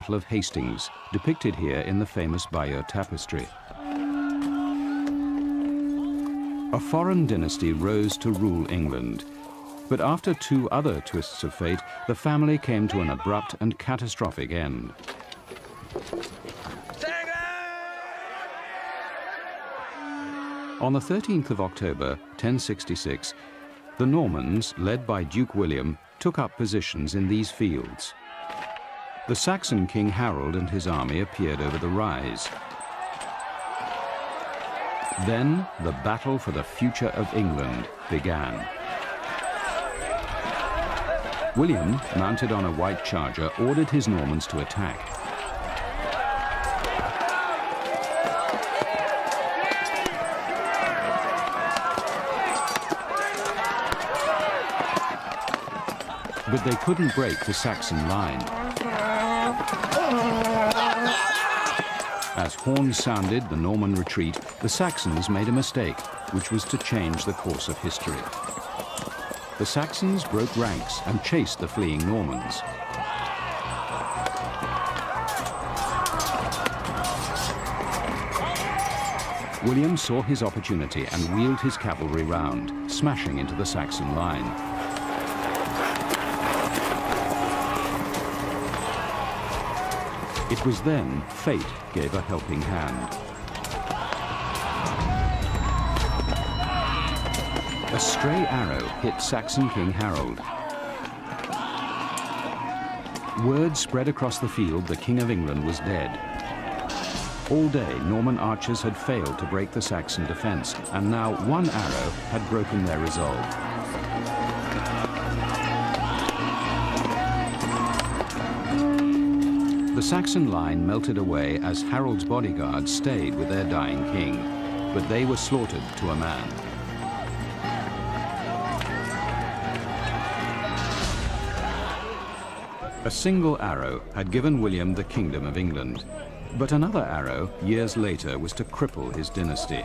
Battle of Hastings, depicted here in the famous Bayeux Tapestry. A foreign dynasty rose to rule England, but after two other twists of fate, the family came to an abrupt and catastrophic end. On the 13th of October, 1066, the Normans, led by Duke William, took up positions in these fields. The Saxon King Harold and his army appeared over the Rise. Then the battle for the future of England began. William, mounted on a white charger, ordered his Normans to attack. But they couldn't break the Saxon line. As horns sounded the Norman retreat, the Saxons made a mistake, which was to change the course of history. The Saxons broke ranks and chased the fleeing Normans. William saw his opportunity and wheeled his cavalry round, smashing into the Saxon line. It was then fate gave a helping hand. A stray arrow hit Saxon King Harold. Word spread across the field the King of England was dead. All day, Norman archers had failed to break the Saxon defense, and now one arrow had broken their resolve. The Saxon line melted away as Harold's bodyguards stayed with their dying king, but they were slaughtered to a man. A single arrow had given William the kingdom of England, but another arrow, years later, was to cripple his dynasty.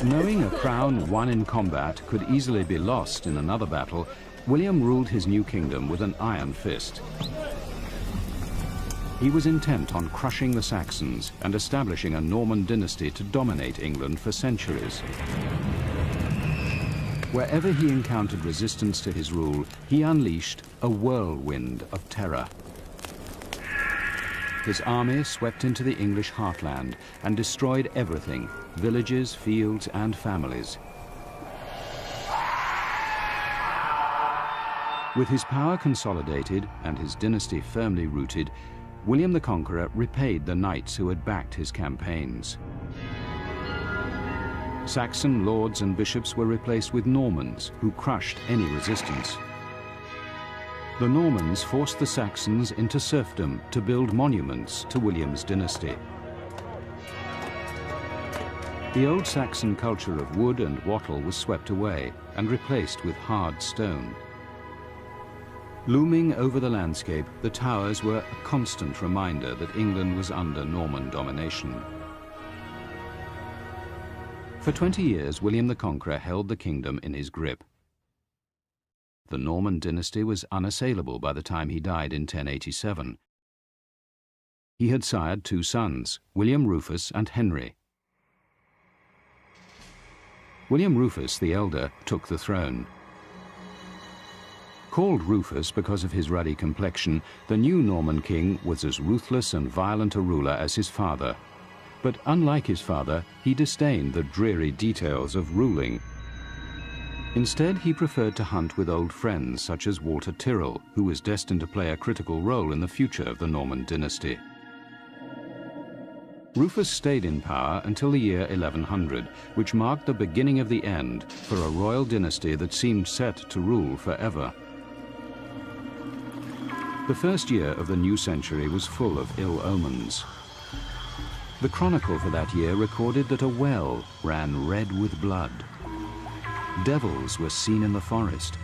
Knowing a crown won in combat could easily be lost in another battle, William ruled his new kingdom with an iron fist. He was intent on crushing the Saxons and establishing a Norman dynasty to dominate England for centuries. Wherever he encountered resistance to his rule, he unleashed a whirlwind of terror. His army swept into the English heartland and destroyed everything, villages, fields, and families. With his power consolidated and his dynasty firmly rooted, William the Conqueror repaid the knights who had backed his campaigns. Saxon lords and bishops were replaced with Normans who crushed any resistance. The Normans forced the Saxons into serfdom to build monuments to William's dynasty. The old Saxon culture of wood and wattle was swept away and replaced with hard stone. Looming over the landscape, the towers were a constant reminder that England was under Norman domination. For 20 years, William the Conqueror held the kingdom in his grip. The Norman dynasty was unassailable by the time he died in 1087. He had sired two sons, William Rufus and Henry. William Rufus, the elder, took the throne. Called Rufus because of his ruddy complexion, the new Norman king was as ruthless and violent a ruler as his father. But unlike his father, he disdained the dreary details of ruling. Instead, he preferred to hunt with old friends such as Walter Tyrrell, who was destined to play a critical role in the future of the Norman dynasty. Rufus stayed in power until the year 1100, which marked the beginning of the end for a royal dynasty that seemed set to rule forever. The first year of the new century was full of ill omens. The chronicle for that year recorded that a well ran red with blood. Devils were seen in the forest.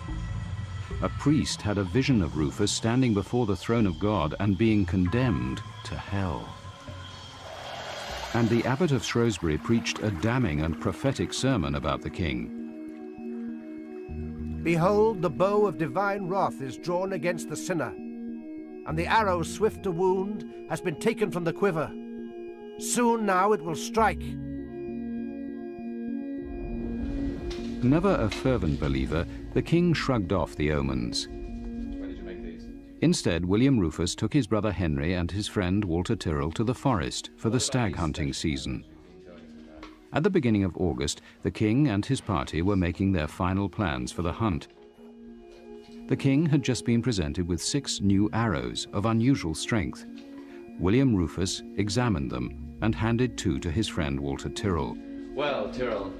A priest had a vision of Rufus standing before the throne of God and being condemned to hell. And the abbot of Shrewsbury preached a damning and prophetic sermon about the king. Behold, the bow of divine wrath is drawn against the sinner, and the arrow swift to wound has been taken from the quiver. Soon now it will strike. Never a fervent believer, the king shrugged off the omens. Instead, William Rufus took his brother Henry and his friend Walter Tyrrell to the forest for the stag hunting season. At the beginning of August, the king and his party were making their final plans for the hunt. The king had just been presented with 6 new arrows of unusual strength. William Rufus examined them and handed 2 to his friend Walter Tyrrell. Well, Tyrrell,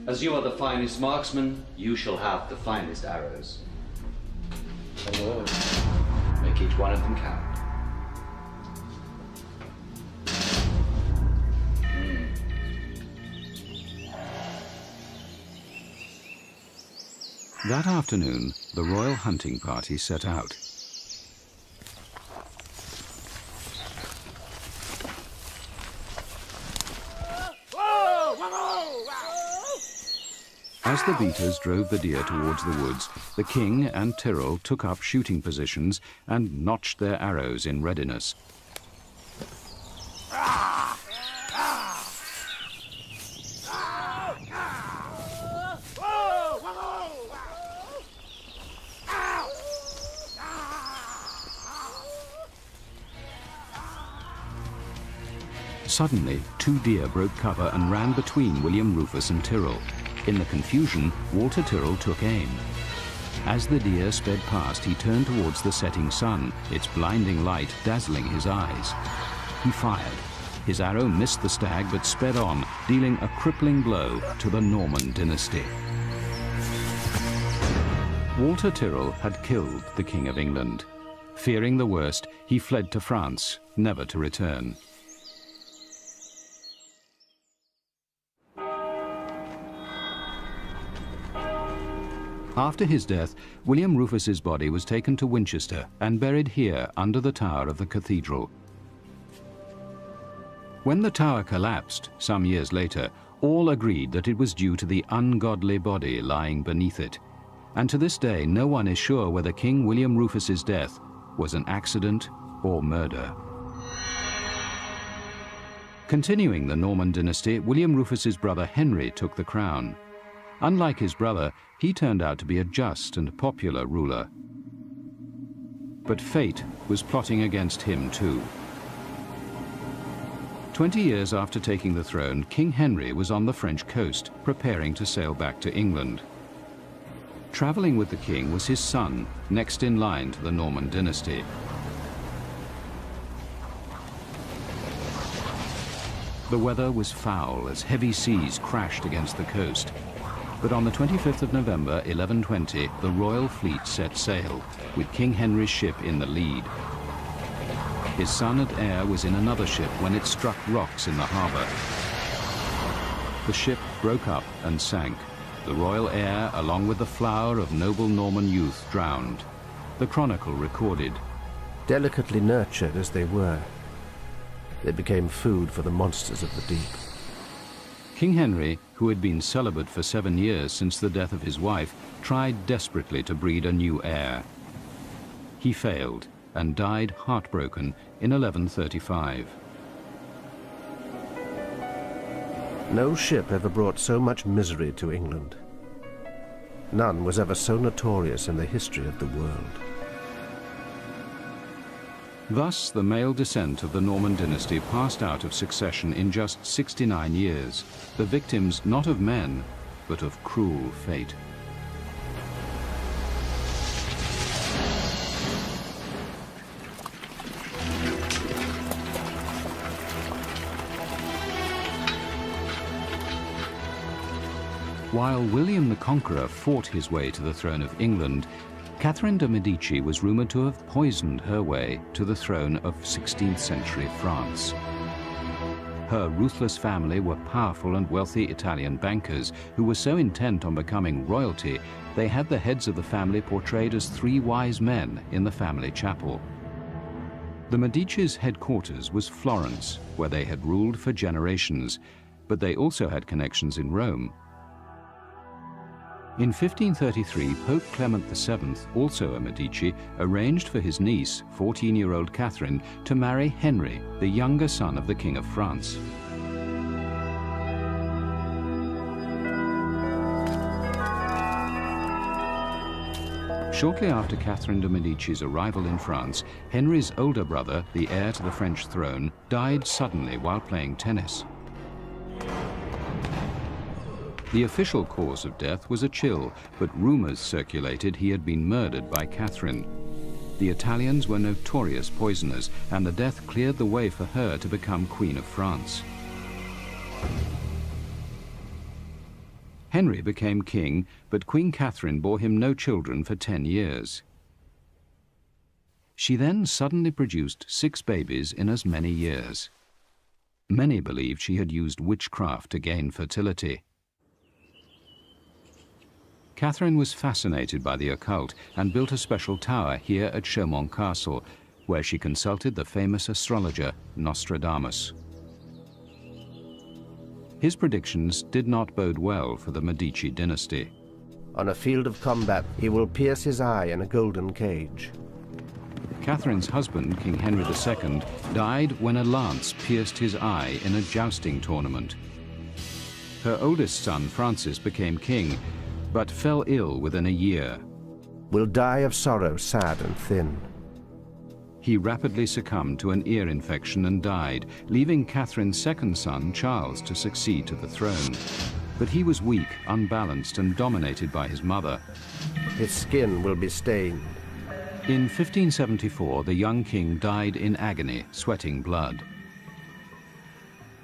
as you are the finest marksman, you shall have the finest arrows. Hello. Make each one of them count. That afternoon, the royal hunting party set out. As the beaters drove the deer towards the woods, the king and Tyrrell took up shooting positions and notched their arrows in readiness. Suddenly, 2 deer broke cover and ran between William Rufus and Tyrrell. In the confusion, Walter Tyrrell took aim. As the deer sped past, he turned towards the setting sun, its blinding light dazzling his eyes. He fired. His arrow missed the stag but sped on, dealing a crippling blow to the Norman dynasty. Walter Tyrrell had killed the King of England. Fearing the worst, he fled to France, never to return. After his death, William Rufus's body was taken to Winchester and buried here under the tower of the cathedral. When the tower collapsed some years later, all agreed that it was due to the ungodly body lying beneath it. And to this day, no one is sure whether King William Rufus's death was an accident or murder. Continuing the Norman dynasty, William Rufus's brother Henry took the crown. Unlike his brother, he turned out to be a just and popular ruler. But fate was plotting against him too. 20 years after taking the throne, King Henry was on the French coast, preparing to sail back to England. Traveling with the king was his son, next in line to the Norman dynasty. The weather was foul as heavy seas crashed against the coast. But on the 25th of November, 1120, the royal fleet set sail, with King Henry's ship in the lead. His son and heir was in another ship when it struck rocks in the harbor. The ship broke up and sank. The royal heir, along with the flower of noble Norman youth, drowned. The chronicle recorded, Delicately nurtured as they were, they became food for the monsters of the deep. King Henry, who had been celibate for 7 years since the death of his wife, tried desperately to breed a new heir. He failed and died heartbroken in 1135. No ship ever brought so much misery to England. None was ever so notorious in the history of the world. Thus, the male descent of the Norman dynasty passed out of succession in just 69 years, the victims not of men, but of cruel fate. While William the Conqueror fought his way to the throne of England, Catherine de' Medici was rumored to have poisoned her way to the throne of 16th century France. Her ruthless family were powerful and wealthy Italian bankers who were so intent on becoming royalty, they had the heads of the family portrayed as 3 wise men in the family chapel. The Medici's headquarters was Florence, where they had ruled for generations, but they also had connections in Rome. In 1533, Pope Clement VII, also a Medici, arranged for his niece, 14-year-old Catherine, to marry Henry, the younger son of the King of France. Shortly after Catherine de' Medici's arrival in France, Henry's older brother, the heir to the French throne, died suddenly while playing tennis. The official cause of death was a chill, but rumors circulated he had been murdered by Catherine. The Italians were notorious poisoners, and the death cleared the way for her to become Queen of France. Henry became king, but Queen Catherine bore him no children for 10 years. She then suddenly produced 6 babies in as many years. Many believed she had used witchcraft to gain fertility. Catherine was fascinated by the occult and built a special tower here at Chaumont Castle, where she consulted the famous astrologer Nostradamus. His predictions did not bode well for the Medici dynasty. On a field of combat, he will pierce his eye in a golden cage. Catherine's husband, King Henry II, died when a lance pierced his eye in a jousting tournament. Her oldest son, Francis, became king, but fell ill within a year. Will die of sorrow, sad and thin. He rapidly succumbed to an ear infection and died, leaving Catherine's second son, Charles, to succeed to the throne. But he was weak, unbalanced, and dominated by his mother. His skin will be stained. In 1574, the young king died in agony, sweating blood.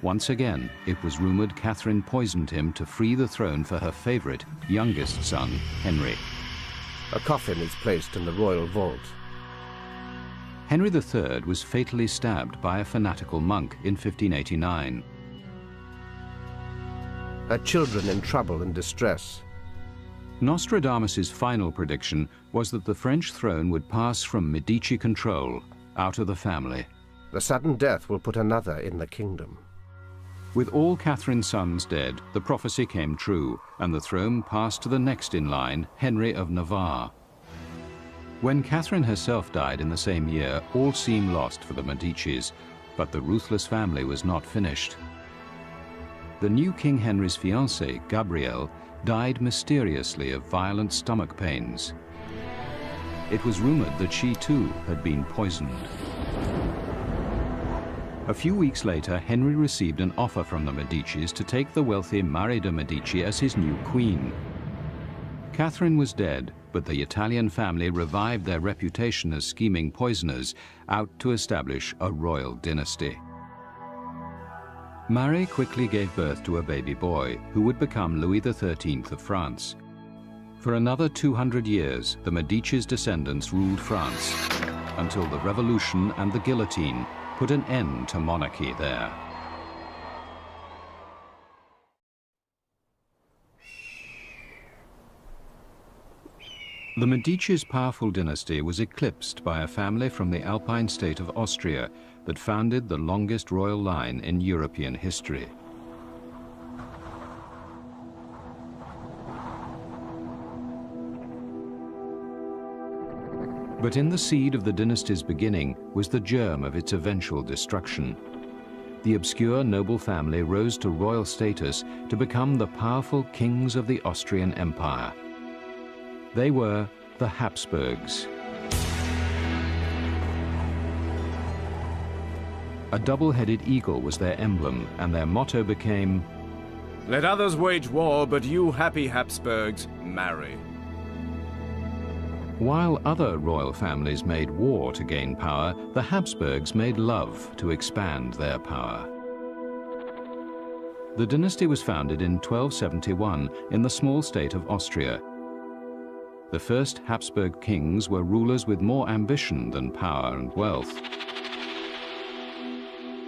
Once again, it was rumored Catherine poisoned him to free the throne for her favorite, youngest son, Henry. A coffin is placed in the royal vault. Henry III was fatally stabbed by a fanatical monk in 1589. Her children in trouble and distress. Nostradamus's final prediction was that the French throne would pass from Medici control out of the family. The sudden death will put another in the kingdom. With all Catherine's sons dead, the prophecy came true, and the throne passed to the next in line, Henry of Navarre. When Catherine herself died in the same year, all seemed lost for the Medicis, but the ruthless family was not finished. The new King Henry's fiancée, Gabrielle, died mysteriously of violent stomach pains. It was rumored that she too had been poisoned. A few weeks later, Henry received an offer from the Medicis to take the wealthy Marie de' Medici as his new queen. Catherine was dead, but the Italian family revived their reputation as scheming poisoners, out to establish a royal dynasty. Marie quickly gave birth to a baby boy, who would become Louis XIII of France. For another 200 years, the Medici's descendants ruled France, until the Revolution and the guillotine put an end to monarchy there. The Medici's powerful dynasty was eclipsed by a family from the Alpine state of Austria that founded the longest royal line in European history. But in the seed of the dynasty's beginning was the germ of its eventual destruction. The obscure noble family rose to royal status to become the powerful kings of the Austrian Empire. They were the Habsburgs. A double-headed eagle was their emblem, and their motto became, "Let others wage war, but you happy Habsburgs, marry." While other royal families made war to gain power, the Habsburgs made love to expand their power. The dynasty was founded in 1271 in the small state of Austria. The first Habsburg kings were rulers with more ambition than power and wealth.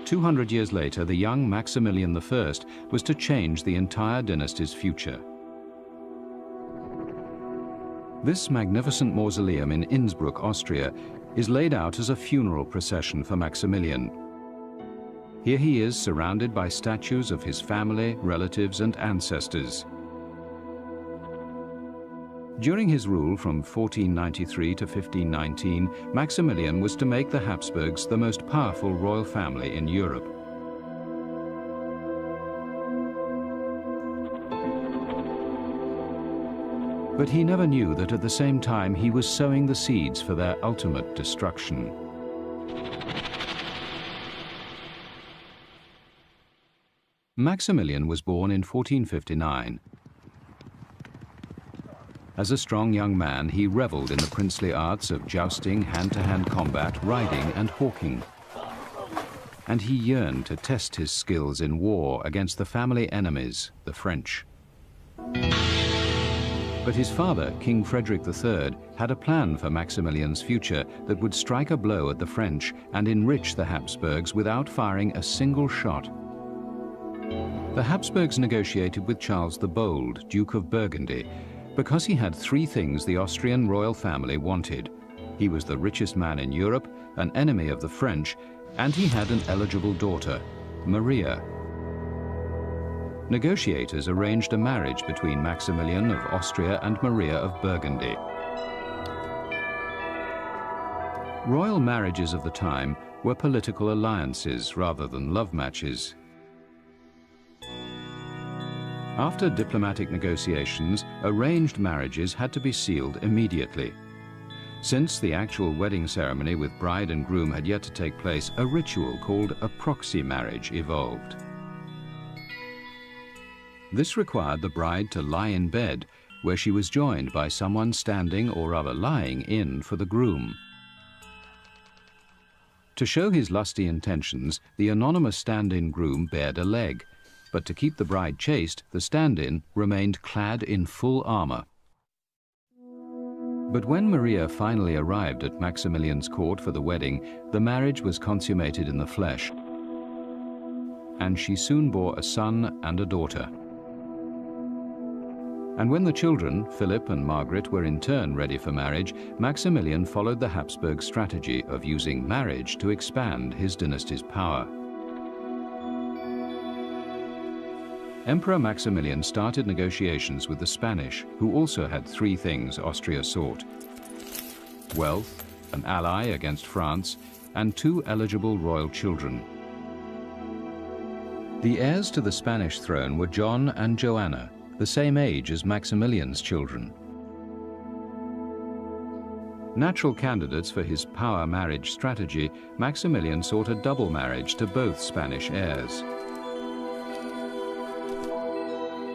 200 years later, the young Maximilian I was to change the entire dynasty's future. This magnificent mausoleum in Innsbruck, Austria, is laid out as a funeral procession for Maximilian. Here he is, surrounded by statues of his family, relatives, and ancestors. During his rule from 1493 to 1519, Maximilian was to make the Habsburgs the most powerful royal family in Europe. But he never knew that at the same time he was sowing the seeds for their ultimate destruction. Maximilian was born in 1459. As a strong young man, he reveled in the princely arts of jousting, hand-to-hand combat, riding and hawking. And he yearned to test his skills in war against the family enemies, the French. But his father, King Frederick III, had a plan for Maximilian's future that would strike a blow at the French and enrich the Habsburgs without firing a single shot. The Habsburgs negotiated with Charles the Bold, Duke of Burgundy, because he had three things the Austrian royal family wanted. He was the richest man in Europe, an enemy of the French, and he had an eligible daughter, Maria. Negotiators arranged a marriage between Maximilian of Austria and Maria of Burgundy. Royal marriages of the time were political alliances rather than love matches. After diplomatic negotiations, arranged marriages had to be sealed immediately. Since the actual wedding ceremony with bride and groom had yet to take place, a ritual called a proxy marriage evolved. This required the bride to lie in bed, where she was joined by someone standing or rather lying in for the groom. To show his lusty intentions, the anonymous stand-in groom bared a leg, but to keep the bride chaste, the stand-in remained clad in full armor. But when Maria finally arrived at Maximilian's court for the wedding, the marriage was consummated in the flesh, and she soon bore a son and a daughter. And when the children, Philip and Margaret, were in turn ready for marriage, Maximilian followed the Habsburg strategy of using marriage to expand his dynasty's power. Emperor Maximilian started negotiations with the Spanish, who also had three things Austria sought: wealth, an ally against France, and two eligible royal children. The heirs to the Spanish throne were John and Joanna, the same age as Maximilian's children. Natural candidates for his power marriage strategy, Maximilian sought a double marriage to both Spanish heirs.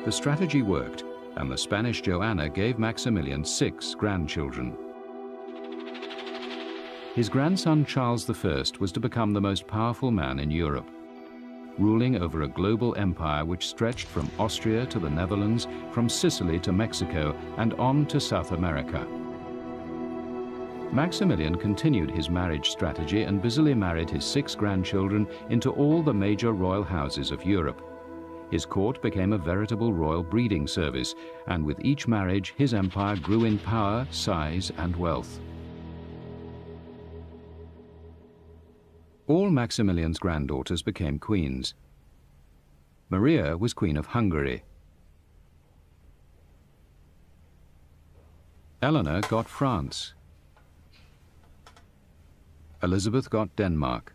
The strategy worked, and the Spanish Joanna gave Maximilian 6 grandchildren. His grandson Charles I was to become the most powerful man in Europe, ruling over a global empire which stretched from Austria to the Netherlands, from Sicily to Mexico, and on to South America. Maximilian continued his marriage strategy and busily married his 6 grandchildren into all the major royal houses of Europe. His court became a veritable royal breeding service, and with each marriage his empire grew in power, size, and wealth. All Maximilian's granddaughters became queens. Maria was Queen of Hungary. Eleanor got France. Elizabeth got Denmark.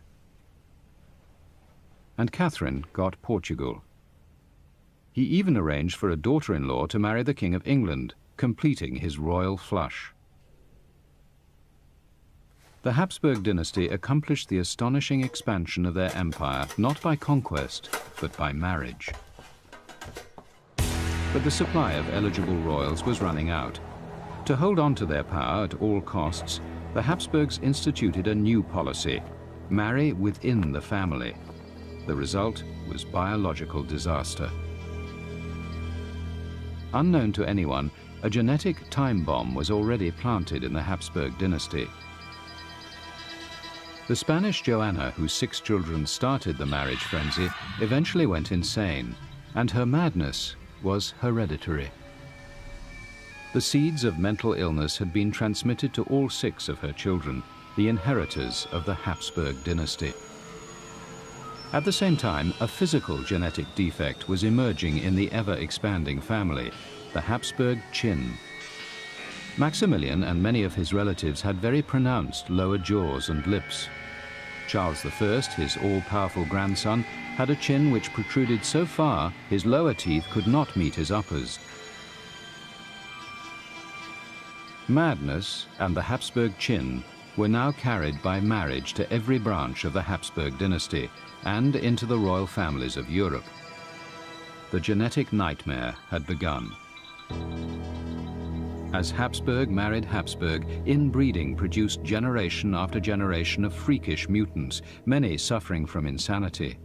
And Catherine got Portugal. He even arranged for a daughter-in-law to marry the King of England, completing his royal flush. The Habsburg dynasty accomplished the astonishing expansion of their empire, not by conquest, but by marriage. But the supply of eligible royals was running out. To hold on to their power at all costs, the Habsburgs instituted a new policy: marry within the family. The result was biological disaster. Unknown to anyone, a genetic time bomb was already planted in the Habsburg dynasty. The Spanish Joanna, whose 6 children started the marriage frenzy, eventually went insane, and her madness was hereditary. The seeds of mental illness had been transmitted to all 6 of her children, the inheritors of the Habsburg dynasty. At the same time, a physical genetic defect was emerging in the ever-expanding family, the Habsburg chin. Maximilian and many of his relatives had very pronounced lower jaws and lips. Charles I, his all-powerful grandson, had a chin which protruded so far his lower teeth could not meet his uppers. Madness and the Habsburg chin were now carried by marriage to every branch of the Habsburg dynasty and into the royal families of Europe. The genetic nightmare had begun. As Habsburg married Habsburg, inbreeding produced generation after generation of freakish mutants, many suffering from insanity.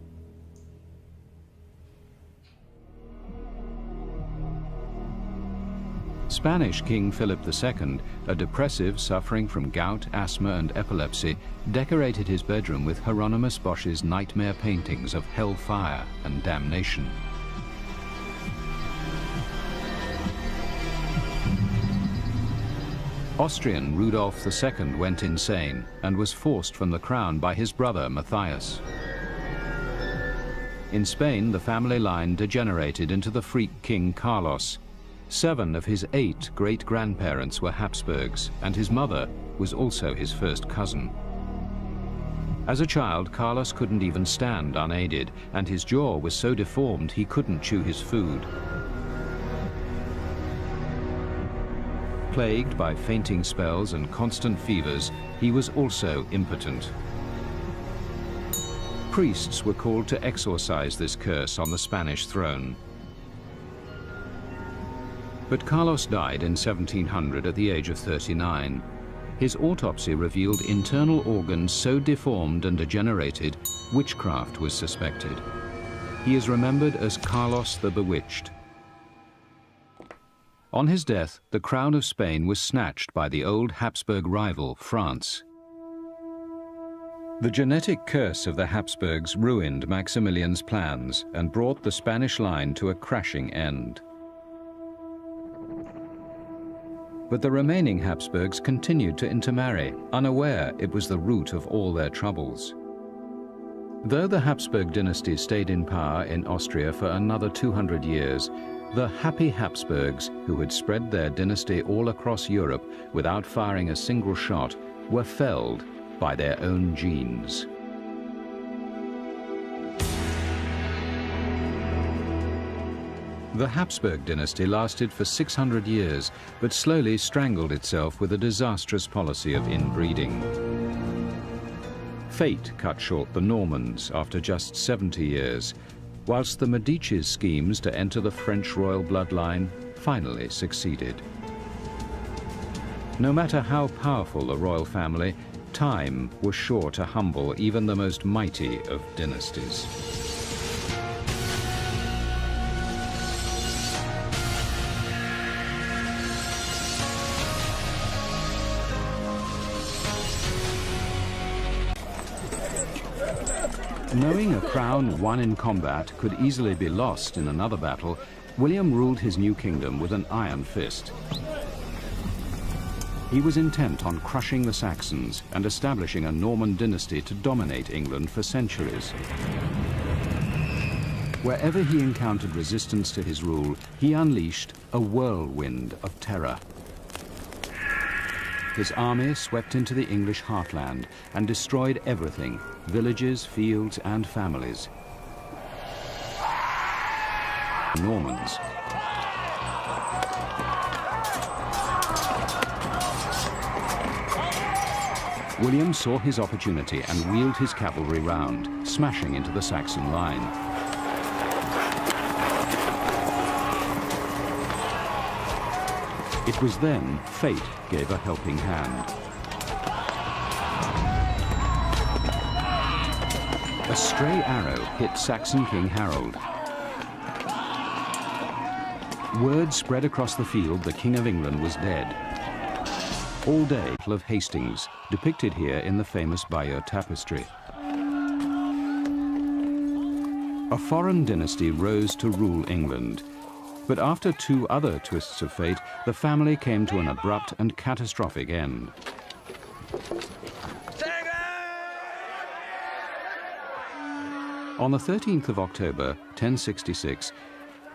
Spanish King Philip II, a depressive suffering from gout, asthma and epilepsy, decorated his bedroom with Hieronymus Bosch's nightmare paintings of hellfire and damnation. Austrian Rudolf II went insane and was forced from the crown by his brother Matthias. In Spain, the family line degenerated into the freak King Carlos. 7 of his 8 great-grandparents were Habsburgs, and his mother was also his first cousin. As a child, Carlos couldn't even stand unaided, and his jaw was so deformed he couldn't chew his food. Plagued by fainting spells and constant fevers, he was also impotent. Priests were called to exorcise this curse on the Spanish throne. But Carlos died in 1700 at the age of 39. His autopsy revealed internal organs so deformed and degenerated, witchcraft was suspected. He is remembered as Carlos the Bewitched. On his death, the crown of Spain was snatched by the old Habsburg rival, France. The genetic curse of the Habsburgs ruined Maximilian's plans and brought the Spanish line to a crashing end. But the remaining Habsburgs continued to intermarry, unaware it was the root of all their troubles. Though the Habsburg dynasty stayed in power in Austria for another 200 years, the happy Habsburgs, who had spread their dynasty all across Europe without firing a single shot, were felled by their own genes. The Habsburg dynasty lasted for 600 years, but slowly strangled itself with a disastrous policy of inbreeding. Fate cut short the Normans after just 70 years, whilst the Medici's schemes to enter the French royal bloodline finally succeeded. No matter how powerful the royal family, time was sure to humble even the most mighty of dynasties. Knowing a crown won in combat could easily be lost in another battle, William ruled his new kingdom with an iron fist. He was intent on crushing the Saxons and establishing a Norman dynasty to dominate England for centuries. Wherever he encountered resistance to his rule, he unleashed a whirlwind of terror. His army swept into the English heartland and destroyed everything, villages, fields, and families. Normans. William saw his opportunity and wheeled his cavalry round, smashing into the Saxon line. It was then fate gave a helping hand. A stray arrow hit Saxon King Harold. Word spread across the field the King of England was dead. All day, Battle of Hastings, depicted here in the famous Bayeux tapestry. A foreign dynasty rose to rule England. But after 2 other twists of fate, the family came to an abrupt and catastrophic end. On the 13th of October, 1066,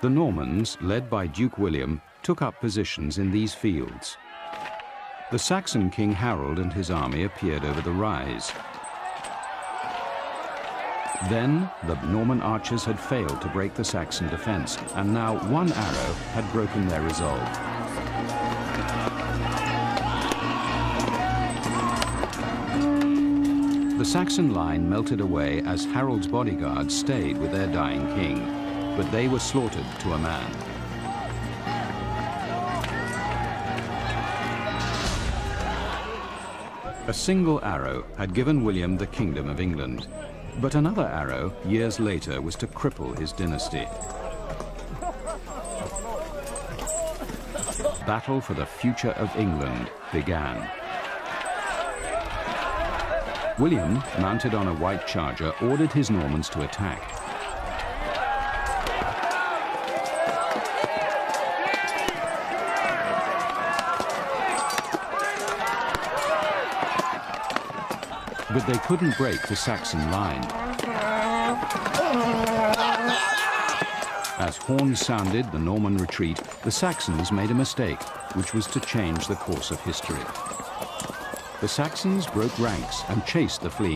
the Normans, led by Duke William, took up positions in these fields. The Saxon King Harold and his army appeared over the rise. Then, the Norman archers had failed to break the Saxon defense, and now one arrow had broken their resolve. The Saxon line melted away as Harold's bodyguards stayed with their dying king, but they were slaughtered to a man. A single arrow had given William the Kingdom of England, but another arrow, years later, was to cripple his dynasty. Battle for the future of England began. William, mounted on a white charger, ordered his Normans to attack. But they couldn't break the Saxon line. As horns sounded the Norman retreat, the Saxons made a mistake, which was to change the course of history. The Saxons broke ranks and chased the fleeing